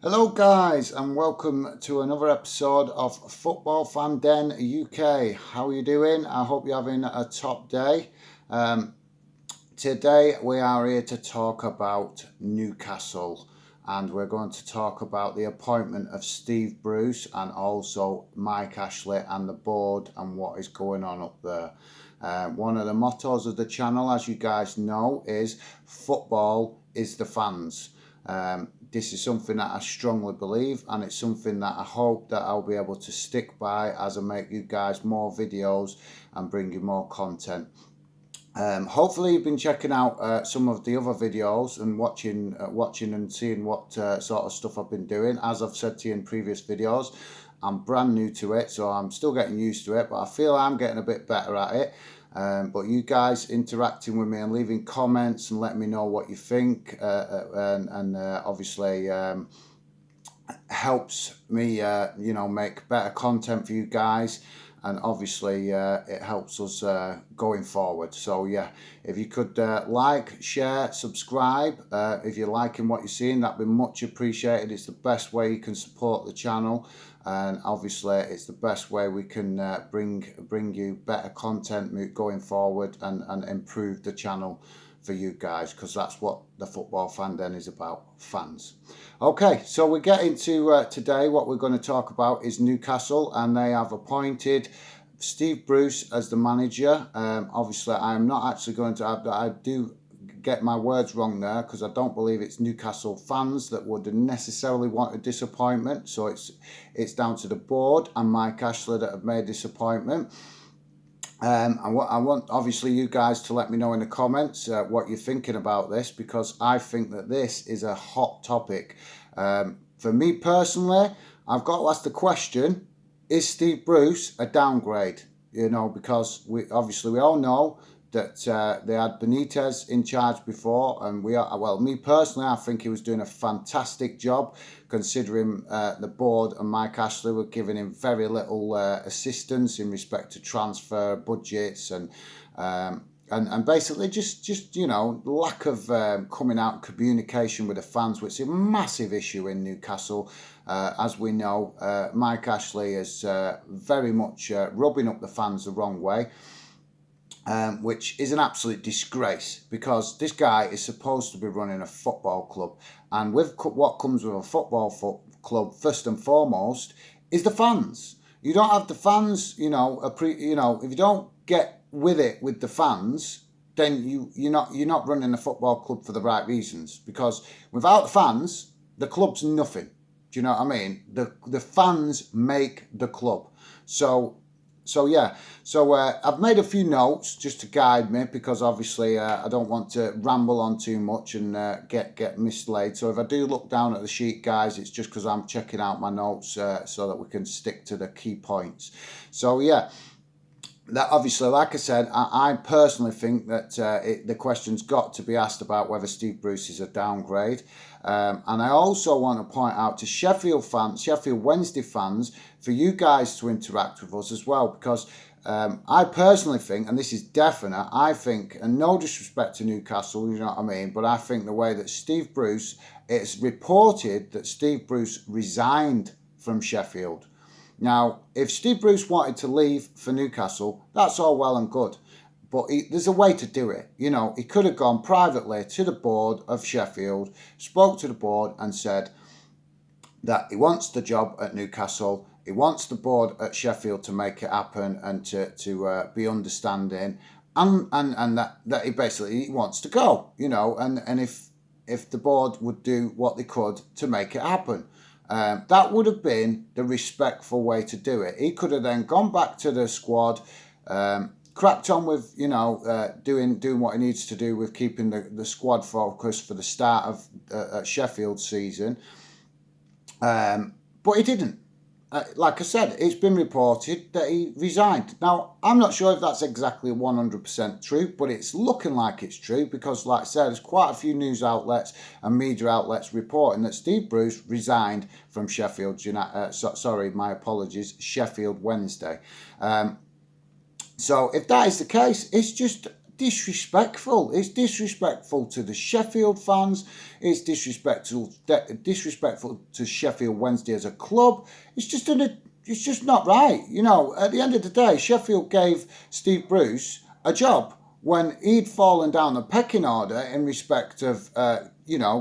Hello guys and welcome to another episode of Football Fan Den UK. How are you doing? I hope you're having a top day. Today we are here to talk about Newcastle, and we're going to talk about the appointment of Steve Bruce and also Mike Ashley and the board and what is going on up there. One of the mottos of the channel, as you guys know, is football is the fans. This is something that I strongly believe, and it's something that I hope that I'll be able to stick by as I make you guys more videos and bring you more content. Hopefully you've been checking out some of the other videos and watching and seeing what sort of stuff I've been doing. As I've said to you in previous videos, I'm brand new to it, so I'm still getting used to it, but I feel I'm getting a bit better at it. But you guys interacting with me and leaving comments and letting me know what you think and obviously helps me make better content for you guys, and obviously it helps us going forward. So yeah, if you could like, share, subscribe if you're liking what you're seeing, that'd be much appreciated. It's the best way you can support the channel, and obviously it's the best way we can bring you better content going forward and improve the channel for you guys, because that's what the Football Fan Den is about, fans. Okay, so we get into today. What we're going to talk about is Newcastle, and they have appointed Steve Bruce as the manager. Obviously I'm not actually going to have that. I do get my words wrong there, because I don't believe it's Newcastle fans that would necessarily want a disappointment. So it's down to the board and Mike Ashley that have made this appointment. I want obviously you guys to let me know in the comments what you're thinking about this, because I think that this is a hot topic. For me personally, I've got to ask the question, is Steve Bruce a downgrade? Because we all know that they had Benitez in charge before, and me personally, I think he was doing a fantastic job, considering the board and Mike Ashley were giving him very little assistance in respect to transfer budgets and basically just lack of coming out and communication with the fans, which is a massive issue in Newcastle. As we know, Mike Ashley is very much rubbing up the fans the wrong way. Which is an absolute disgrace, because this guy is supposed to be running a football club, and with what comes with a football club, first and foremost, is the fans. You don't have the fans, if you don't get with it with the fans, then you're not running a football club for the right reasons, because without the fans, the club's nothing. Do you know what I mean? The fans make the club. So I've made a few notes just to guide me, because obviously I don't want to ramble on too much and get mislaid. So if I do look down at the sheet, guys, it's just because I'm checking out my notes so that we can stick to the key points. So yeah, that obviously, like I said, I personally think that the question's got to be asked about whether Steve Bruce is a downgrade. And I also want to point out to Sheffield Wednesday fans, for you guys to interact with us as well, because I personally think, and this is definite, I think, and no disrespect to Newcastle, you know what I mean, but I think the way that Steve Bruce, it's reported that Steve Bruce resigned from Sheffield. Now, if Steve Bruce wanted to leave for Newcastle, that's all well and good. But there's a way to do it. He could have gone privately to the board of Sheffield, spoke to the board and said that he wants the job at Newcastle. He wants the board at Sheffield to make it happen and to be understanding, and that he basically wants to go, and if the board would do what they could to make it happen. That would have been the respectful way to do it. He could have then gone back to the squad, cracked on with doing what he needs to do with keeping the squad focused for the start of Sheffield season, but he didn't. Like I said, it's been reported that he resigned. Now, I'm not sure if that's exactly 100% true, but it's looking like it's true, because, like I said, there's quite a few news outlets and media outlets reporting that Steve Bruce resigned from Sheffield United. Sheffield Wednesday. So if that is the case, it's just disrespectful. It's disrespectful to the Sheffield fans. It's disrespectful to Sheffield Wednesday as a club. It's just not right. At the end of the day, Sheffield gave Steve Bruce a job when he'd fallen down the pecking order in respect of,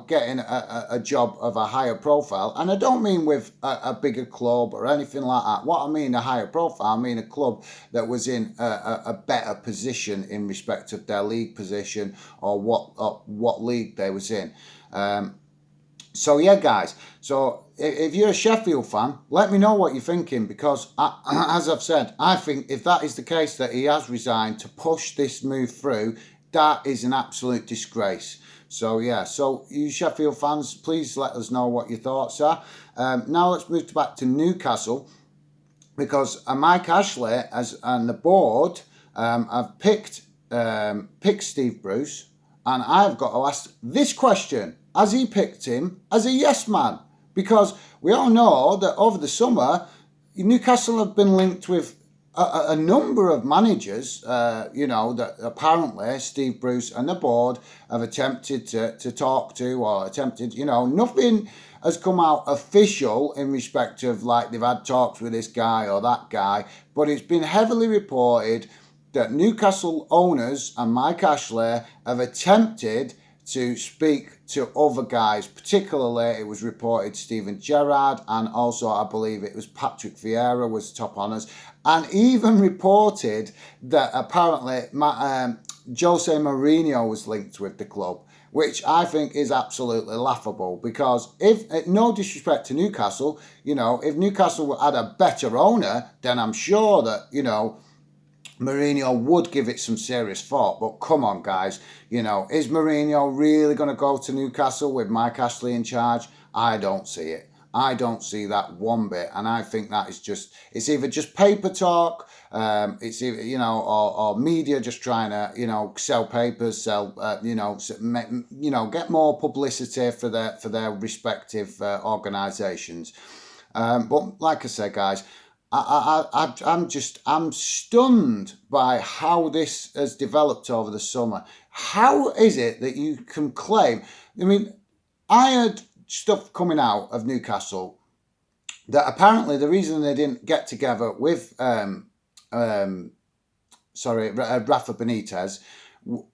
getting a job of a higher profile. And I don't mean with a bigger club or anything like that. What I mean a higher profile, I mean a club that was in a better position in respect of their league position or what league they was in. So yeah, guys. So if you're a Sheffield fan, let me know what you're thinking, because as I've said, I think if that is the case, that he has resigned to push this move through, that is an absolute disgrace. So yeah, so you Sheffield fans, please let us know what your thoughts are. Now let's move back to Newcastle, because Mike Ashley and the board have picked Steve Bruce, and I've got to ask this question. Has he picked him as a yes man? Because we all know that over the summer, Newcastle have been linked with a number of managers, that apparently Steve Bruce and the board have attempted to talk to, or attempted, nothing has come out official in respect of like they've had talks with this guy or that guy, but it's been heavily reported that Newcastle owners and Mike Ashley have attempted to speak to other guys. Particularly, it was reported Steven Gerrard, and also I believe it was Patrick Vieira was top honours, and even reported that apparently Jose Mourinho was linked with the club, which I think is absolutely laughable, because if, no disrespect to Newcastle, if Newcastle had a better owner, then I'm sure that, Mourinho would give it some serious thought. But come on, guys, is Mourinho really going to go to Newcastle with Mike Ashley in charge? I don't see it. I don't see that one bit, and I think that is it's either just paper talk, it's either, or media just trying to, sell papers, get more publicity for their respective organisations. But like I said, guys, I'm stunned by how this has developed over the summer. How is it that you can claim? I mean, I heard stuff coming out of Newcastle that apparently the reason they didn't get together with Rafa Benitez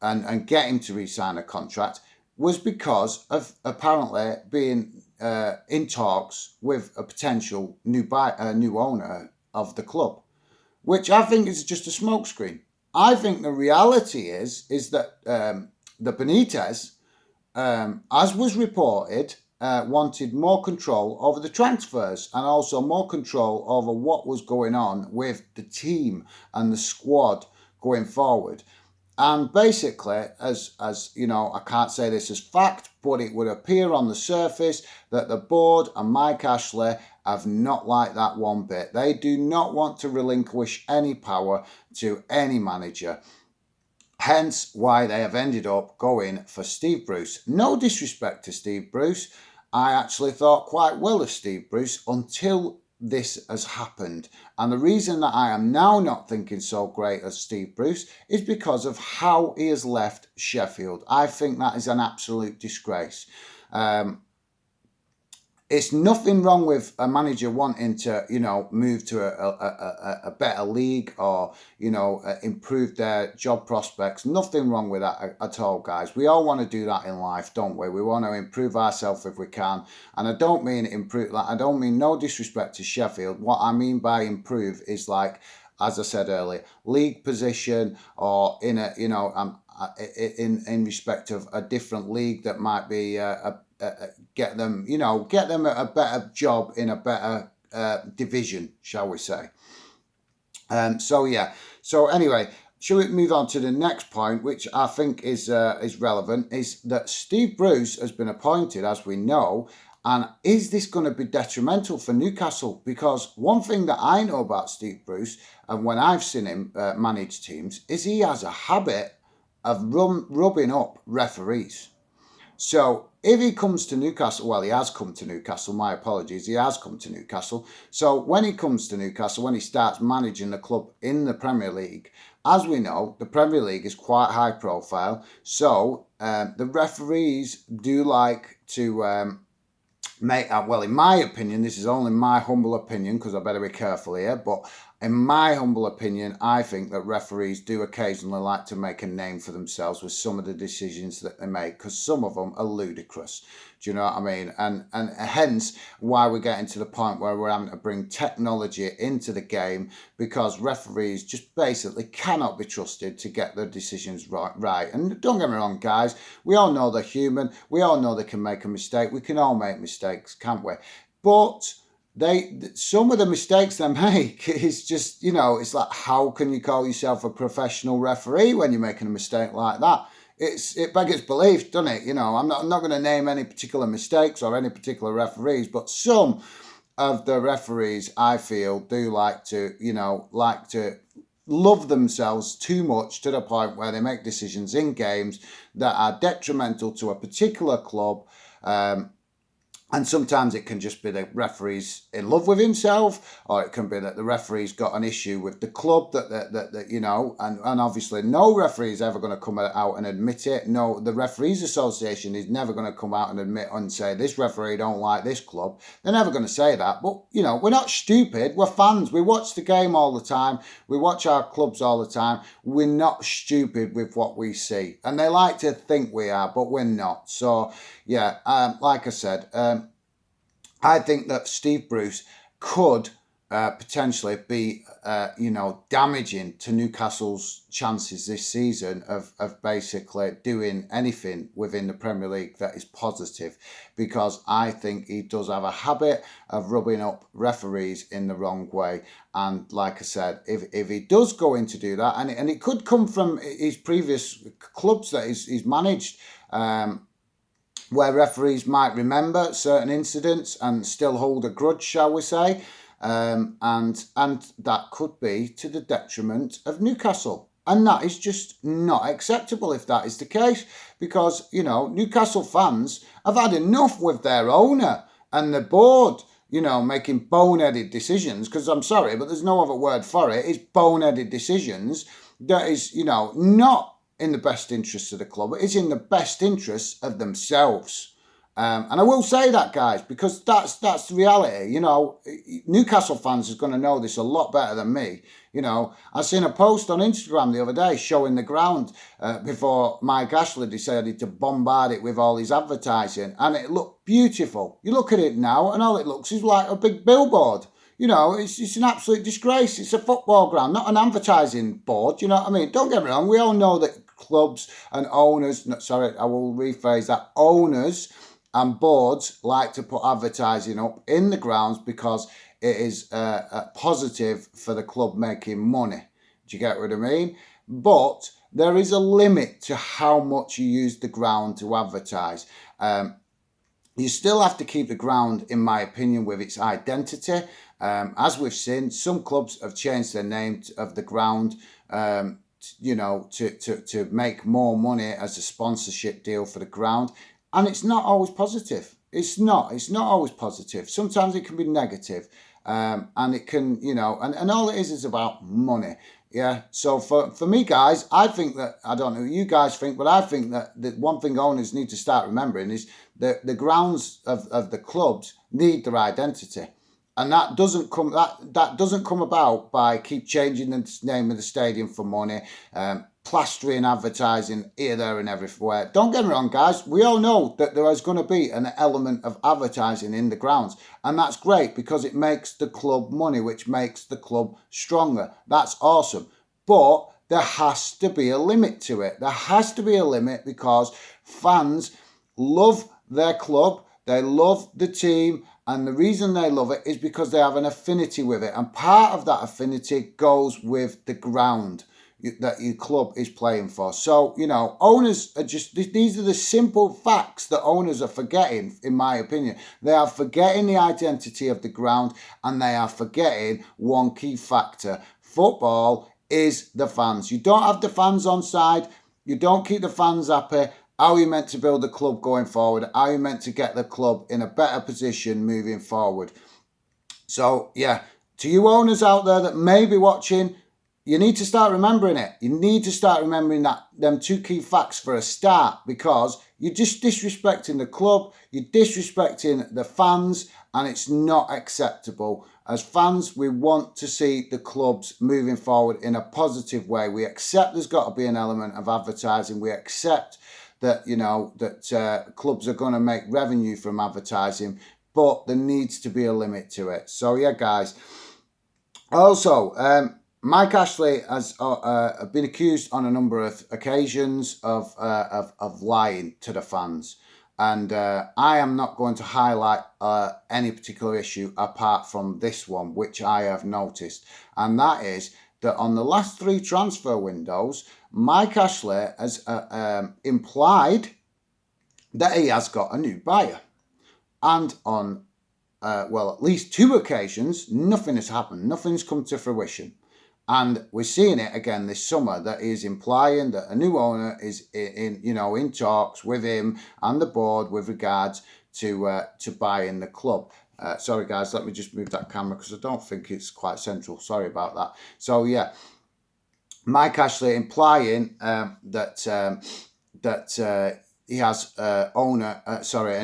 and get him to re-sign a contract was because of apparently being in talks with a potential new owner of the club, which I think is just a smokescreen. I think the reality is that the Benitez, as was reported, wanted more control over the transfers and also more control over what was going on with the team and the squad going forward. And basically, as I can't say this as fact, but it would appear on the surface that the board and Mike Ashley have not liked that one bit. They do not want to relinquish any power to any manager. Hence why they have ended up going for Steve Bruce. No disrespect to Steve Bruce. I actually thought quite well of Steve Bruce until this has happened. And the reason that I am now not thinking so great of Steve Bruce is because of how he has left Sheffield. I think that is an absolute disgrace. It's nothing wrong with a manager wanting to, move to a better league or, improve their job prospects. Nothing wrong with that at all, guys. We all want to do that in life, don't we? We want to improve ourselves if we can. And I don't mean improve, I don't mean no disrespect to Sheffield. What I mean by improve is like, as I said earlier, league position or in a, in respect of a different league that might be get them a better job in a better division, shall we say. So anyway, shall we move on to the next point, which I think is relevant, is that Steve Bruce has been appointed, as we know, and is this going to be detrimental for Newcastle? Because one thing that I know about Steve Bruce, and when I've seen him manage teams, is he has a habit of rubbing up referees. So if he comes to Newcastle, well, he has come to Newcastle, my apologies, he has come to Newcastle. So when he comes to Newcastle, when he starts managing the club in the Premier League, as we know, the Premier League is quite high profile. So the referees do like to make, well, in my opinion, this is only my humble opinion because I better be careful here, but in my humble opinion, I think that referees do occasionally like to make a name for themselves with some of the decisions that they make, because some of them are ludicrous. Do you know what I mean? And hence why we're getting to the point where we're having to bring technology into the game, because referees just basically cannot be trusted to get their decisions right. And don't get me wrong, guys, we all know they're human. We all know they can make a mistake. We can all make mistakes, can't we? But some of the mistakes they make is just, it's like, how can you call yourself a professional referee when you're making a mistake like that? It beggars belief, doesn't it? I'm not going to name any particular mistakes or any particular referees, but some of the referees, I feel, do like to love themselves too much, to the point where they make decisions in games that are detrimental to a particular club. And sometimes it can just be the referee's in love with himself, or it can be that the referee's got an issue with the club and obviously no referee is ever going to come out and admit it. No, the Referees Association is never going to come out and admit and say, this referee don't like this club. They're never going to say that. But, we're not stupid. We're fans. We watch the game all the time. We watch our clubs all the time. We're not stupid with what we see. And they like to think we are, but we're not. So, yeah, like I said, I think that Steve Bruce could potentially be, damaging to Newcastle's chances this season of basically doing anything within the Premier League that is positive, because I think he does have a habit of rubbing up referees in the wrong way. And like I said, if he does go in to do that, and it could come from his previous clubs that he's managed, where referees might remember certain incidents and still hold a grudge, shall we say, and that could be to the detriment of Newcastle. And that is just not acceptable if that is the case, because, Newcastle fans have had enough with their owner and the board, making boneheaded decisions, because I'm sorry, but there's no other word for it. It's boneheaded decisions that is, not in the best interests of the club. It's in the best interests of themselves. And I will say that, guys, because that's the reality. Newcastle fans is going to know this a lot better than me. I seen a post on Instagram the other day showing the ground before Mike Ashley decided to bombard it with all his advertising, and it looked beautiful. You look at it now, and all it looks is like a big billboard. It's an absolute disgrace. It's a football ground, not an advertising board. You know what I mean? Don't get me wrong. We all know that clubs and owners, I will rephrase that, owners and boards like to put advertising up in the grounds because it is a positive for the club making money. Do you get what I mean? But there is a limit to how much you use the ground to advertise. You still have to keep the ground, in my opinion, with its identity. As we've seen, some clubs have changed their name of the ground, to make more money as a sponsorship deal for the ground. And it's not always positive. It's not always positive. Sometimes it can be negative. And it can, and all it is about money. Yeah. So for me, guys, I think that, I don't know what you guys think, but I think that the one thing owners need to start remembering is that the grounds of the clubs need their identity. And that doesn't come about by keep changing the name of the stadium for money, plastering advertising here, there, and everywhere. Don't get me wrong, guys. We all know that there is going to be an element of advertising in the grounds, and that's great because it makes the club money, which makes the club stronger. That's awesome, but there has to be a limit to it. There has to be a limit because fans love their club. They love the team. And the reason they love it is because they have an affinity with it. And part of that affinity goes with the ground that your club is playing for. So, owners are these are the simple facts that owners are forgetting, in my opinion. They are forgetting the identity of the ground, and they are forgetting one key factor. Football is the fans. You don't have the fans on side. You don't keep the fans happy. How are you meant to build the club going forward? How are you meant to get the club in a better position moving forward? So, yeah, to you owners out there that may be watching, you need to start remembering it. You need to start remembering them two key facts for a start, because you're just disrespecting the club, you're disrespecting the fans, and it's not acceptable. As fans, we want to see the clubs moving forward in a positive way. We accept there's got to be an element of advertising. We accept that, that clubs are going to make revenue from advertising, but there needs to be a limit to it. So yeah, guys. Also, Mike Ashley has been accused on a number of occasions of lying to the fans. And I am not going to highlight any particular issue apart from this one, which I have noticed. And that is that on the last 3 transfer windows, Mike Ashley has implied that he has got a new buyer. And on, at least 2 occasions, nothing has happened. Nothing's come to fruition. And we're seeing it again this summer, that he is implying that a new owner is in talks with him and the board with regards to buying the club. Sorry guys, let me just move that camera because I don't think it's quite central. Sorry about that. So yeah, Mike Ashley implying that he has a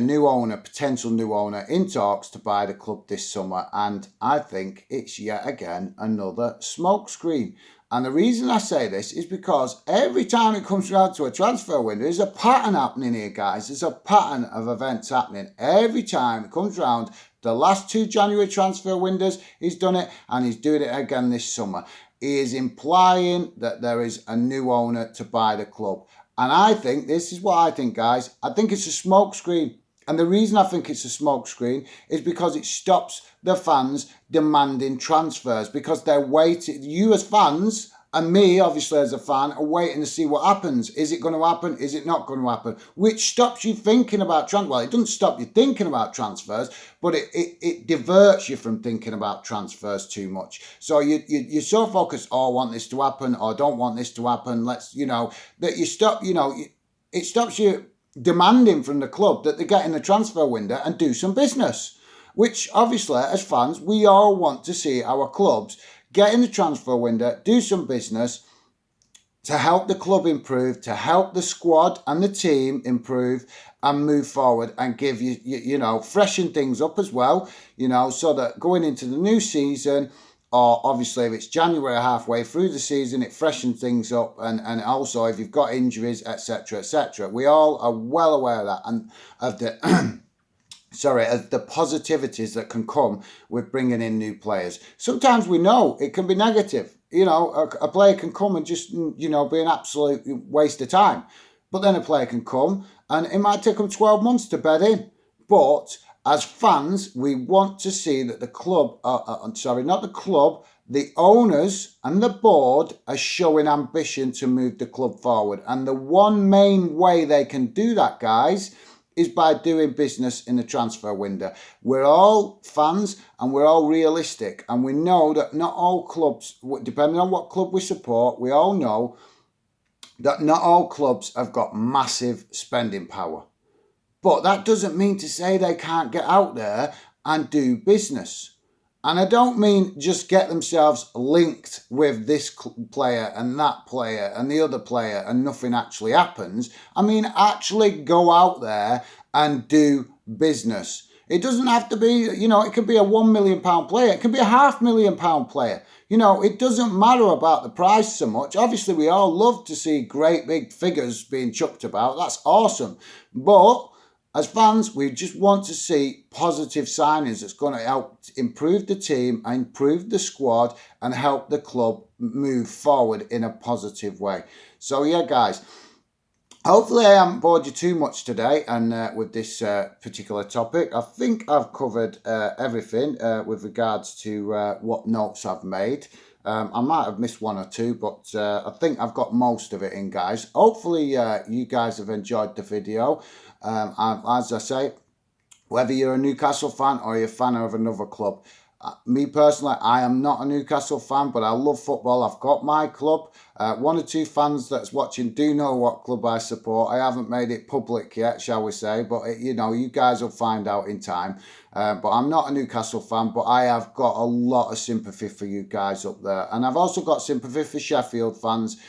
new owner, potential new owner in talks to buy the club this summer. And I think it's yet again another smokescreen. And the reason I say this is because every time it comes around to a transfer window, there's a pattern happening here, guys. There's a pattern of events happening. Every time it comes around, the last 2 January transfer windows, he's done it, and he's doing it again this summer. He is implying that there is a new owner to buy the club. And I think, this is what I think, guys, I think it's a smokescreen. And the reason I think it's a smokescreen is because it stops the fans demanding transfers, because they're waiting. You as fans, and me, obviously, as a fan, are waiting to see what happens. Is it going to happen? Is it not going to happen? Which stops you thinking about transfers. Well, it doesn't stop you thinking about transfers, but it diverts you from thinking about transfers too much. So you're so focused, I want this to happen, or I don't want this to happen. That you stop, it stops you demanding from the club that they get in the transfer window and do some business. Which, obviously, as fans, we all want to see our clubs get in the transfer window, do some business to help the club improve, to help the squad and the team improve and move forward, and give freshen things up as well, so that going into the new season, or obviously if it's January halfway through the season, it freshens things up, and also if you've got injuries, etc., etc. We all are well aware of that, and of the of the positivities that can come with bringing in new players. Sometimes we know it can be negative. A player can come and just, be an absolute waste of time. But then a player can come and it might take them 12 months to bed in. But as fans, we want to see that the club, not the club, the owners and the board are showing ambition to move the club forward. And the one main way they can do that, guys, is by doing business in the transfer window. We're all fans and we're all realistic, and we know that not all clubs, depending on what club we support, we all know that not all clubs have got massive spending power. But that doesn't mean to say they can't get out there and do business. And I don't mean just get themselves linked with this player and that player and the other player and nothing actually happens. I mean actually go out there and do business. It doesn't have to be, it could be a £1 million player. It could be a £500,000 player. It doesn't matter about the price so much. Obviously, we all love to see great big figures being chucked about. That's awesome. But as fans, we just want to see positive signings that's going to help improve the team, improve the squad, and help the club move forward in a positive way. So yeah, guys, hopefully I haven't bored you too much today and with this particular topic. I think I've covered everything with regards to what notes I've made. I might have missed one or two, but I think I've got most of it in, guys. Hopefully you guys have enjoyed the video. As I say, whether you're a Newcastle fan or you're a fan of another club, Me personally, I am not a Newcastle fan, but I love football. I've got my club. One or two fans that's watching do know what club I support. I haven't made it public yet, shall we say, but you know, you guys will find out in time. But I'm not a Newcastle fan, but I have got a lot of sympathy for you guys up there. And I've also got sympathy for Sheffield fans,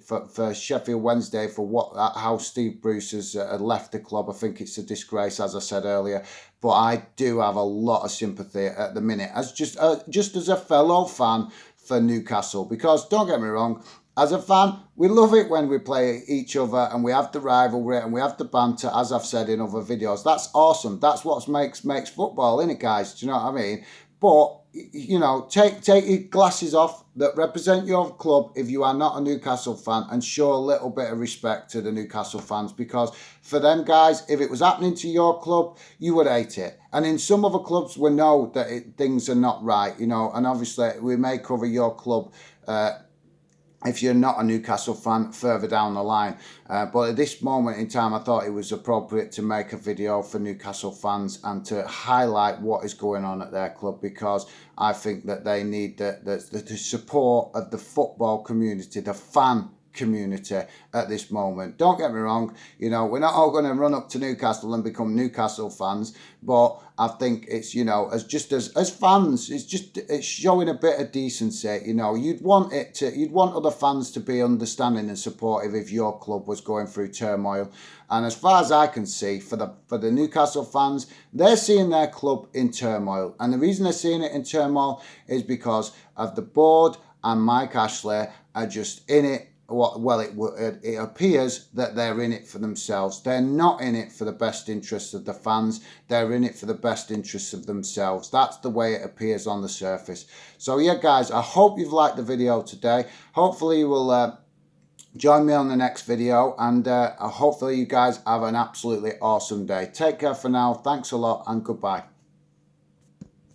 for Sheffield Wednesday, for how Steve Bruce has left the club. I think it's a disgrace, as I said earlier. But I do have a lot of sympathy at the minute, as just as a fellow fan for Newcastle. Because don't get me wrong, as a fan, we love it when we play each other and we have the rivalry and we have the banter, as I've said in other videos. That's awesome. That's what makes football, innit, guys? Do you know what I mean? But, you know, take your glasses off that represent your club if you are not a Newcastle fan, and show a little bit of respect to the Newcastle fans, because for them guys, if it was happening to your club, you would hate it. And in some other clubs, we know that things are not right, you know, and obviously we may cover your club if you're not a Newcastle fan further down the line. But at this moment in time, I thought it was appropriate to make a video for Newcastle fans and to highlight what is going on at their club, because I think that they need the support of the football community, the fan community at this moment. Don't get me wrong, you know, we're not all going to run up to Newcastle and become Newcastle fans, but I think it's, you know, as fans, it's showing a bit of decency. You know, you'd want other fans to be understanding and supportive if your club was going through turmoil. And as far as I can see, for the Newcastle fans, they're seeing their club in turmoil, and the reason they're seeing it in turmoil is because of the board and Mike Ashley are just in it. Well, it appears that they're in it for themselves. They're not in it for the best interests of the fans. They're in it for the best interests of themselves. That's the way it appears on the surface. So yeah, guys, I hope you've liked the video today. Hopefully you will join me on the next video, and hopefully you guys have an absolutely awesome day. Take care for now. Thanks a lot, and goodbye.